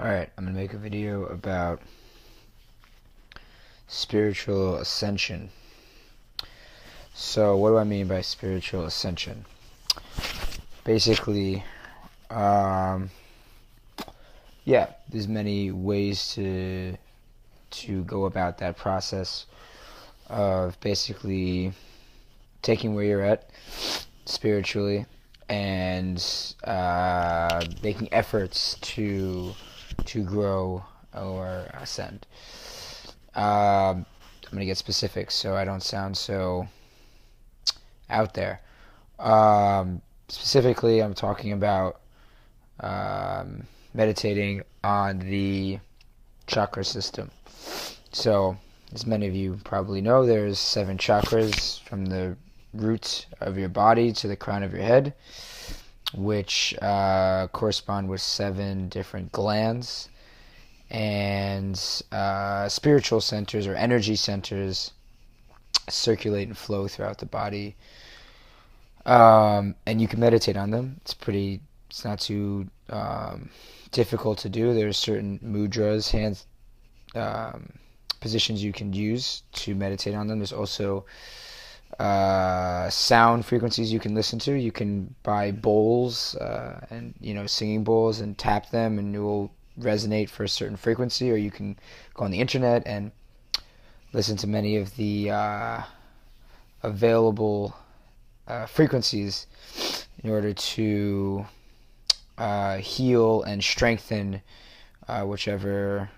Alright, I'm going to make a video about spiritual ascension. So, what do I mean by spiritual ascension? Basically, um, there's many ways to go about that process of basically taking where you're at spiritually and making efforts to grow or ascend. I'm going to get specific so I don't sound so out there. Specifically, I'm talking about meditating on the chakra system. So, as many of you probably know, there's 7 chakras from the root of your body to the crown of your head, which correspond with 7 different glands and spiritual centers or energy centers circulate and flow throughout the body. And you can meditate on them. It's not too difficult to do. There's certain mudras, hands, positions you can use to meditate on them. There's also sound frequencies you can listen to. You can buy bowls and singing bowls and tap them, and it will resonate for a certain frequency. Or you can go on the internet and listen to many of the available frequencies in order to heal and strengthen whichever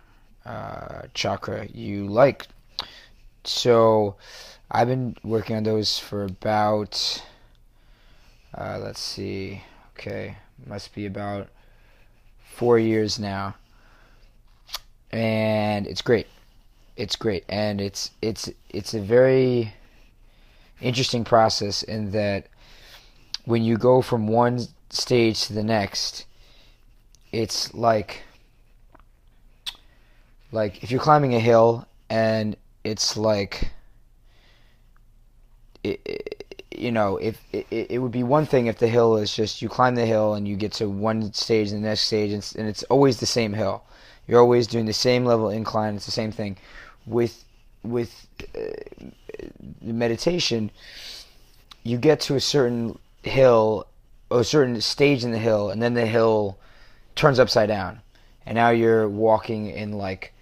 chakra you like. So I've been working on those for about must be about 4 years now, and it's great. And it's a very interesting process in that when you go from one stage to the next, it's like if you're climbing a hill, and it's like if it would be one thing if the hill is just you climb the hill and you get to one stage and the next stage, and it's always the same hill. You're always doing the same level incline. It's the same thing. With the meditation, you get to a certain hill, or a certain stage in the hill, and then the hill turns upside down, and now you're walking in like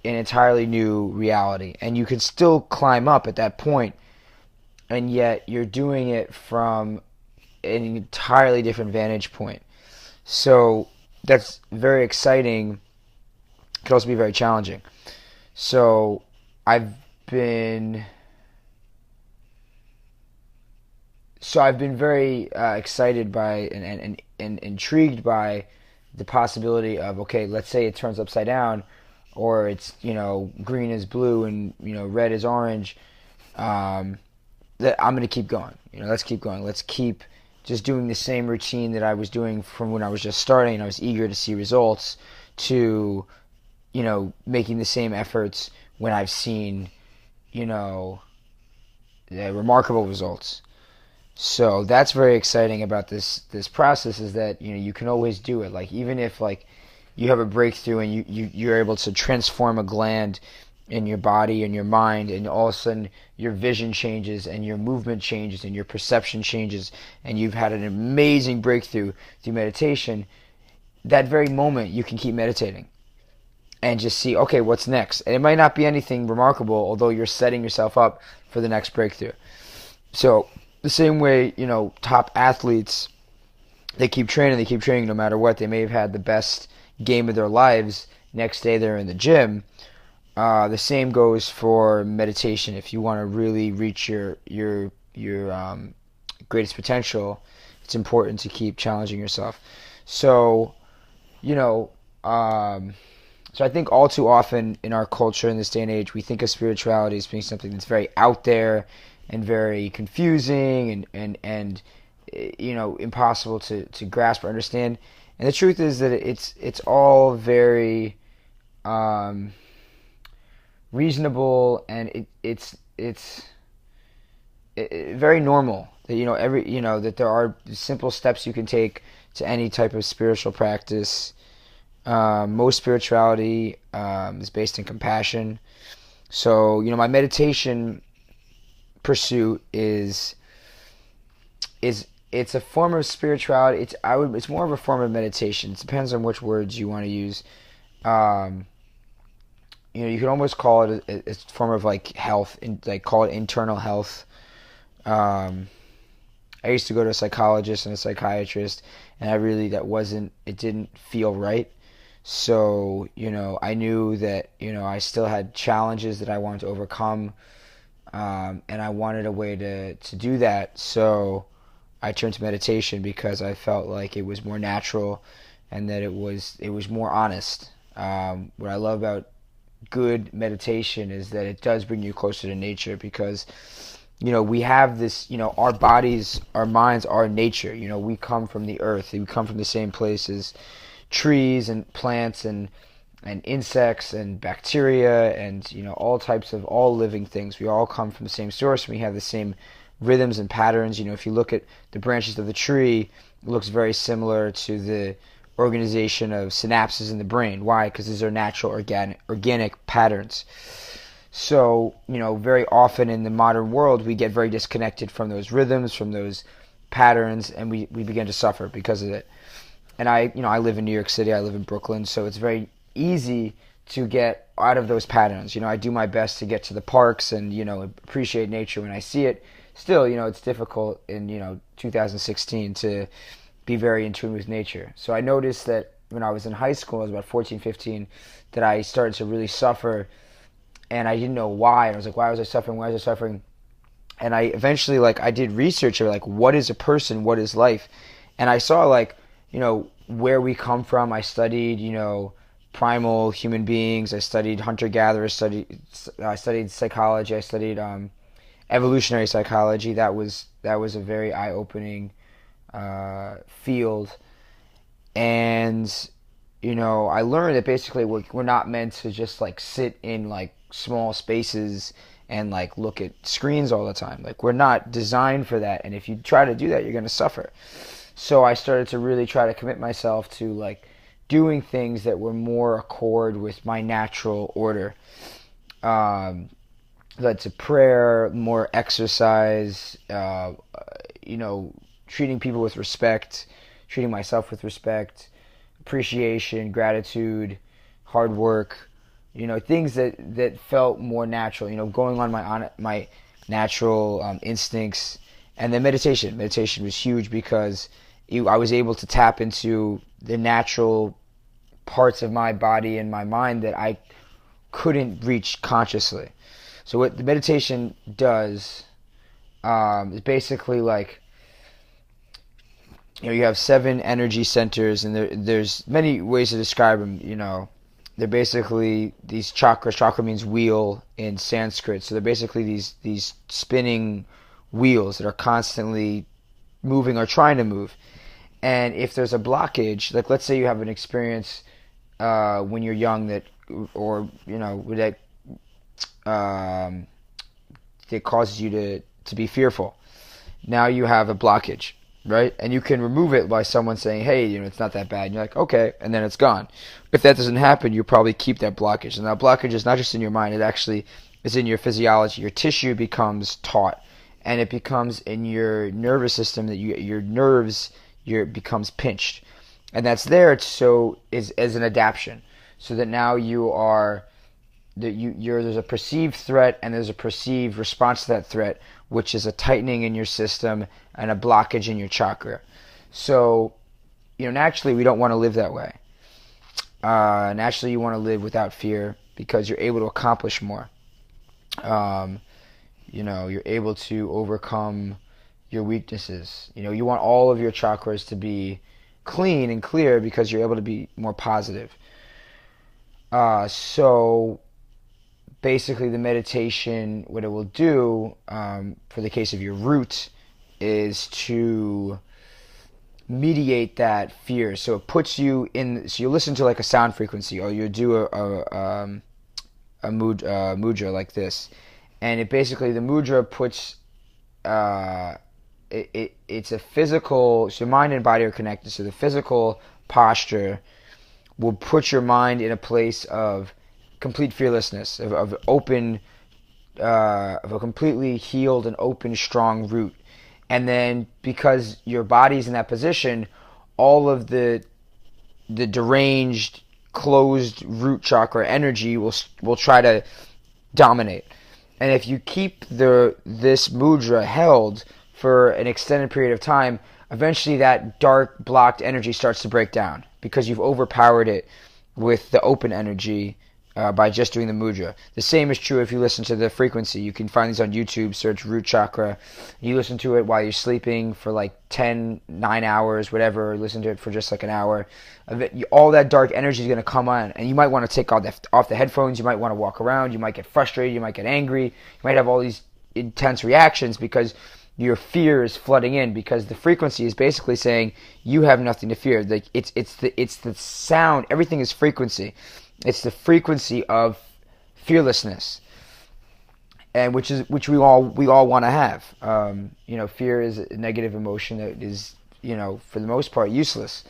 an entirely new reality. And you can still climb up at that point, and yet you're doing it from an entirely different vantage point. So that's very exciting. It can also be very challenging. So I've been very excited by and intrigued by the possibility of, okay, let's say it turns upside down, or it's green is blue and red is orange. That I'm going to keep going. Let's keep going. Let's keep just doing the same routine that I was doing from when I was just starting and I was eager to see results, to making the same efforts when I've seen remarkable results. So that's very exciting about this process, is that you can always do it. Like, even if you have a breakthrough and you're able to transform a gland in your body and your mind, and all of a sudden your vision changes and your movement changes and your perception changes, and you've had an amazing breakthrough through meditation, that very moment you can keep meditating and just see, okay, what's next? And it might not be anything remarkable, although you're setting yourself up for the next breakthrough. So the same way, top athletes, they keep training no matter what. They may have had the best game of their lives. Next day they're in the gym. The same goes for meditation. If you want to really reach your greatest potential, it's important to keep challenging yourself. So, so I think all too often in our culture in this day and age, we think of spirituality as being something that's very out there and very confusing and impossible to grasp or understand. And the truth is that it's all very reasonable, and it's very normal. That that there are simple steps you can take to any type of spiritual practice, Most spirituality is based in compassion. So, my meditation pursuit is it's a form of spirituality. It's more of a form of meditation. It depends on which words you want to use. Um, you can almost call it a form of like health, like call it internal health. Um, I used to go to a psychologist and a psychiatrist, and it didn't feel right. So, I knew that, I still had challenges that I wanted to overcome, and I wanted a way to do that. So I turned to meditation because I felt like it was more natural and that it was more honest. What I love about good meditation is that it does bring you closer to nature because we have this, our bodies, our minds are nature. We come from the earth. We come from the same place as trees and plants and insects and bacteria and, all living things. We all come from the same source. We have the same rhythms and patterns. If you look at the branches of the tree, it looks very similar to the organization of synapses in the brain. Why? Because these are natural organic patterns. So, very often in the modern world, we get very disconnected from those rhythms, from those patterns, and we begin to suffer because of it. And I live in New York City, I live in Brooklyn, so it's very easy to get out of those patterns. I do my best to get to the parks and, appreciate nature when I see it. Still, it's difficult in, 2016 to be very in tune with nature. So I noticed that when I was in high school, I was about 14, 15, that I started to really suffer, and I didn't know why. And I was like, why was I suffering? Why was I suffering? And I eventually, I did research of, what is a person? What is life? And I saw, where we come from. I studied, primal human beings. I studied hunter-gatherers. I studied psychology. I studied evolutionary psychology. That was a very eye-opening field. And I learned that basically we're not meant to just sit in small spaces and look at screens all the time. We're not designed for that. And if you try to do that, you're going to suffer. So I started to really try to commit myself to doing things that were more accord with my natural order. Led to prayer, more exercise, treating people with respect, treating myself with respect, appreciation, gratitude, hard work, things that felt more natural, going on my natural instincts. And then meditation. Meditation was huge because I was able to tap into the natural parts of my body and my mind that I couldn't reach consciously. So what the meditation does is basically you have 7 energy centers, and there's many ways to describe them. They're basically these chakras. Chakra means wheel in Sanskrit. So they're basically these spinning wheels that are constantly moving or trying to move. And if there's a blockage, let's say you have an experience when you're young that causes you to be fearful. Now you have a blockage, right? And you can remove it by someone saying, hey, it's not that bad. And you're like, okay, and then it's gone. If that doesn't happen, you probably keep that blockage. And that blockage is not just in your mind, it actually is in your physiology. Your tissue becomes taut, and it becomes in your nervous system that your nerves becomes pinched. And that's there as an adaptation. So that now there's a perceived threat and there's a perceived response to that threat, which is a tightening in your system and a blockage in your chakra. So, naturally we don't want to live that way. Naturally you want to live without fear because you're able to accomplish more. You're able to overcome your weaknesses. You want all of your chakras to be clean and clear because you're able to be more positive. So basically the meditation, what it will do, for the case of your root, is to mediate that fear. So it puts you in, so you listen to a sound frequency, or you do a mudra like this. And it basically, the mudra puts, it's a physical, so mind and body are connected. So the physical posture will put your mind in a place of complete fearlessness, of open, of a completely healed and open, strong root. And then because your body's in that position, all of the deranged, closed root chakra energy will try to dominate. And if you keep this mudra held for an extended period of time, eventually that dark, blocked energy starts to break down because you've overpowered it with the open energy by just doing the mudra. The same is true if you listen to the frequency. You can find these on YouTube, search root chakra. You listen to it while you're sleeping for like 9 hours, whatever. Listen to it for just like an hour. All that dark energy is going to come on, and you might want to take off the headphones. You might want to walk around. You might get frustrated. You might get angry. You might have all these intense reactions because your fear is flooding in, because the frequency is basically saying you have nothing to fear. Like it's the sound. Everything is frequency. It's the frequency of fearlessness, and which we all want to have. Fear is a negative emotion that is, for the most part, useless.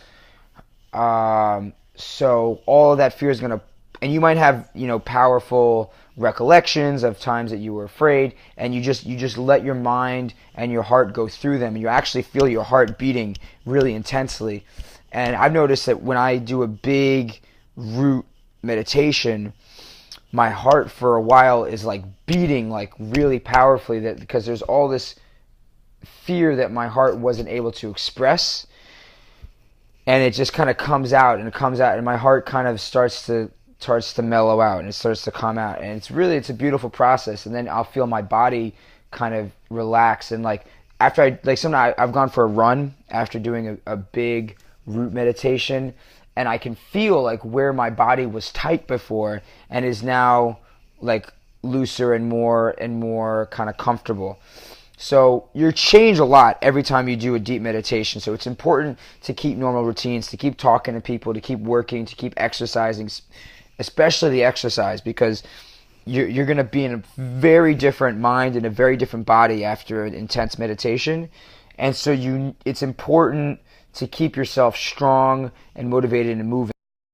So all of that fear is going to, and you might have, powerful recollections of times that you were afraid, and you just let your mind and your heart go through them, and you actually feel your heart beating really intensely. And I've noticed that when I do a big root meditation, my heart for a while is like beating like really powerfully, that because there's all this fear that my heart wasn't able to express, and it just kind of comes out, and my heart kind of starts to mellow out, and it starts to come out, and it's a beautiful process. And then I'll feel my body kind of relax, and like after sometimes I've gone for a run after doing a big root meditation, and I can feel like where my body was tight before and is now like looser and more kind of comfortable. So you're changed a lot every time you do a deep meditation. So it's important to keep normal routines, to keep talking to people, to keep working, to keep exercising, especially the exercise, because you're going to be in a very different mind and a very different body after an intense meditation. And so it's important to keep yourself strong and motivated and moving.